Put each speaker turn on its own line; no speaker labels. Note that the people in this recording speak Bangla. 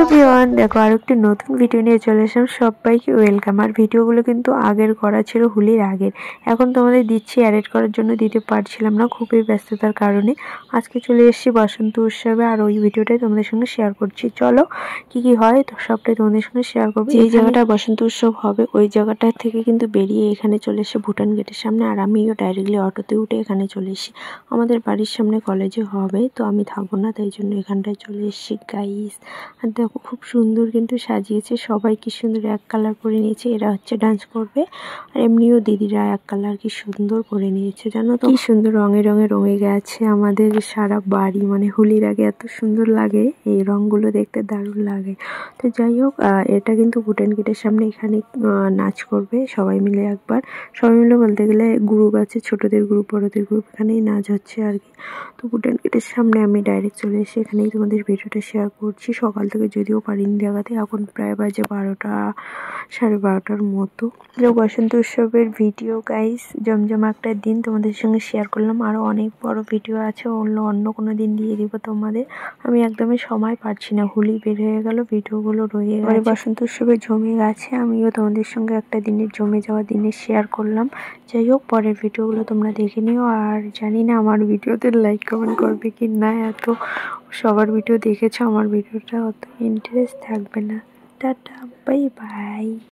এভরিওয়ান, দেখো আরেকটি নতুন ভিডিও নিয়ে চলে এসেলাম। সবাইকে ওয়েলকাম। আর ভিডিওগুলো কিন্তু আগের করা ছিল, হোলির আগের। এখন তোমাদের দিচ্ছি, এডিট করার জন্য দিতে পারছিলাম না, খুবই ব্যস্ততার কারণে। আজকে চলে এসেছি বসন্ত উৎসবে, আর ওই ভিডিওটাই তোমাদের সঙ্গে শেয়ার করছি। চলো কি কি হয় তো সবটাই তোমাদের সঙ্গে শেয়ার করবো। এই জায়গাটা বসন্ত উৎসব হবে, ওই জায়গাটা থেকে কিন্তু বেরিয়ে এখানে চলে এসে ভুটান গেটের সামনে। আর আমিও ডাইরেক্টলি অটোতে উঠে এখানে চলে এসেছি। আমাদের বাড়ির সামনে কলেজে হবে, তো আমি থাকবো না, তাই জন্য এখানটায় চলে এসেছি গাইস। আর দেখো খুব সুন্দর কিন্তু সাজিয়েছে, সবাই কি সুন্দর এক কালার করে নিয়েছে। এরা হচ্ছে ডান্স করবে, আর এমনিও দিদিরা এক কালার কি সুন্দর করে নিয়েছে, জানো তো কি সুন্দর রঙে রঙে রঙে গেছে আমাদের সারা বাড়ি। মানে হোলির আগে এত সুন্দর লাগে, এই রঙগুলো দেখতে দারুণ লাগে। তো যাই হোক, এটা কিন্তু ভুটান গেটের সামনে, এখানে নাচ করবে সবাই মিলে। একবার সবাই মিলে বলতে গেলে গ্রুপ আছে, ছোটদের গ্রুপ বড়দের গ্রুপ, এখানেই নাচ হচ্ছে আর কি। তো ভুটান গেটের সামনে আমি ডাইরেক্ট চলে এসে এখানেই তোমাদের ভিডিওটা শেয়ার করছি। সকাল থেকে যদিও পারিনি দেখাতে, এখন প্রায় বাজে 12টা, 12:30টার মতো। বসন্ত উৎসবের ভিডিও গাইস, জমজমা একটা দিন তোমাদের সঙ্গে শেয়ার করলাম। আরও অনেক বড় ভিডিও আছে, অন্য কোনো দিন দিয়ে দিব তোমাদের। আমি একদমই সময় পাচ্ছি না, হোলি বের হয়ে গেল, ভিডিওগুলো রয়ে গেছে। বসন্ত উৎসবে জমে গেছে, আমিও তোমাদের সঙ্গে একটা দিনের জমে যাওয়া দিনে শেয়ার করলাম। যাই হোক, পরের ভিডিওগুলো তোমরা দেখে নিও। আর জানি না আমার ভিডিওতে লাইক কমেন্ট করবে কি না, এত সবার ভিডিও দেখেছো, আমার ভিডিওটা অত ইন্টারেস্ট থাকবে না। Tata, bye bye.